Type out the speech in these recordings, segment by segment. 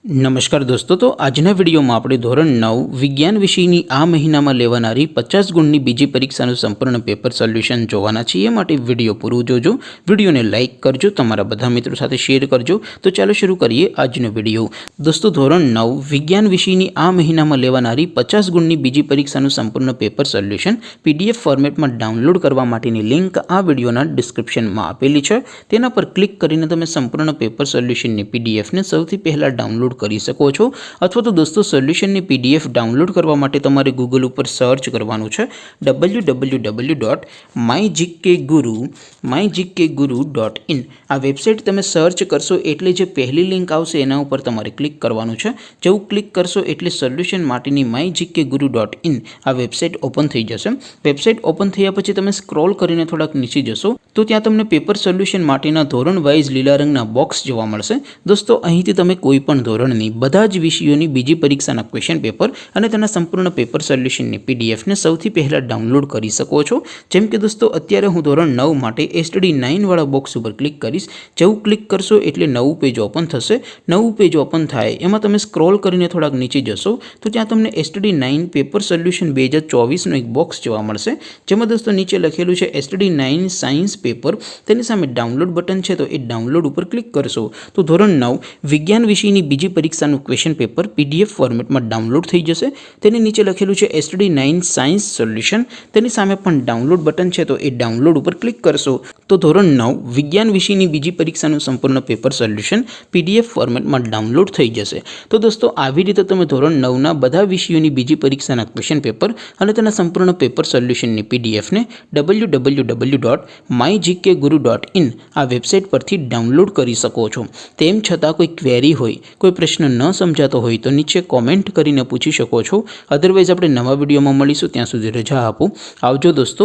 नमस्कार दोस्तों, तो आजना विडियो में આપણે ધોરણ 9 વિજ્ઞાન વિષયની આ મહિનામાં લેવાનારી 50 ગુણની બીજી પરીક્ષાનું સંપૂર્ણ પેપર સોલ્યુશન જોવાના છીએ। માટે વિડિયો પૂરો જોજો, વિડિયોને લાઈક કરજો, તમારા બધા મિત્રો સાથે શેર કરજો। તો ચાલો શરૂ કરીએ આજનો વિડિયો। દોસ્તો, ધોરણ 9 વિજ્ઞાન વિષયની આ મહિનામાં લેવાનારી 50 ગુણની બીજી પરીક્ષાનું સંપૂર્ણ પેપર સોલ્યુશન પીડીએફ ફોર્મેટમાં ડાઉનલોડ કરવા માટેની લિંક આ વિડિયોના ડિસ્ક્રિપ્શનમાં આપેલી છે। તેના પર ક્લિક કરીને તમે સંપૂર્ણ પેપર સોલ્યુશનની પીડીએફને સૌથી પહેલા ડાઉનલોડ કરી શકો છો। અથવા તો દોસ્તો, સોલ્યુશનની પીડીએફ ડાઉનલોડ કરવા માટે તમારે ગૂગલ ઉપર સર્ચ કરવાનું છે www.mygkguru.in। આ વેબસાઇટ તમે સર્ચ કરશો એટલે જે પહેલી લિંક આવશે એના ઉપર તમારે ક્લિક કરવાનું છે। જેવું ક્લિક કરશો એટલે સોલ્યુશન માટેની mygkguru.in આ વેબસાઇટ ઓપન થઈ જશે। વેબસાઇટ ઓપન થયા પછી તમે સ્ક્રોલ કરીને થોડાક નીચે જશો તો ત્યાં તમને પેપર સોલ્યુશન માટેના ધોરણ વાઇઝ લીલા રંગના બોક્સ જોવા મળશે। દોસ્તો, અહીંથી તમે કોઈ પણ ધોરણની બધા જ વિષયોની બીજી પરીક્ષાના ક્વેશ્ચન પેપર અને તેના સંપૂર્ણ પેપર સોલ્યુશનની પીડીએફને સૌથી પહેલાં ડાઉનલોડ કરી શકો છો। જેમ કે દોસ્તો, અત્યારે હું ધોરણ 9 માટે STD9 વાળા બોક્સ ઉપર ક્લિક કરીશ। જેવું ક્લિક કરશો એટલે નવું પેજ ઓપન થશે। નવું પેજ ઓપન થાય એમાં તમે સ્ક્રોલ કરીને થોડાક નીચે જશો તો ત્યાં તમને STD9 પેપર સોલ્યુશન 2024નો એક બોક્સ જોવા મળશે। જેમાં દોસ્તો નીચે લખેલું છે STD9 સાયન્સ પેપર। તેની સામે ડાઉનલોડ બટન છે, તો એ ડાઉનલોડ ઉપર ક્લિક કરશો તો ધોરણ 9 વિજ્ઞાન વિષયની બીજી પરીક્ષાનું ક્વેશ્ચન પેપર પીડીએફ ફોર્મેટમાં ડાઉનલોડ થઈ જશે। તેની નીચે લખેલું છે STD9 સાયન્સ સોલ્યુશન। તેની સામે પણ ડાઉનલોડ બટન છે, તો એ ડાઉનલોડ ઉપર ક્લિક કરશો તો ધોરણ 9 વિજ્ઞાન વિષયની બીજી પરીક્ષાનું સંપૂર્ણ પેપર સોલ્યુશન પીડીએફ ફોર્મેટમાં ડાઉનલોડ થઈ જશે। તો દોસ્તો, આવી રીતે તમે ધોરણ 9ના બધા વિષયોની બીજી પરીક્ષાના ક્વેશ્ચન પેપર અને તેના સંપૂર્ણ પેપર સોલ્યુશનની પીડીએફને www.mygkguru.in આ વેબસાઇટ પરથી ડાઉનલોડ કરી શકો છો। તેમ છતાં કોઈ ક્વેરી હોય, કોઈ પ્રશ્ન ન સમજાતો હોય તો નીચે કોમેન્ટ કરીને પૂછી શકો છો। અધરવાઇઝ આપણે નવા વિડીયોમાં મળીશું, ત્યાં સુધી રજા આપો। આવજો દોસ્તો,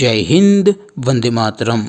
જય હિન્દ, વંદે માતરમ।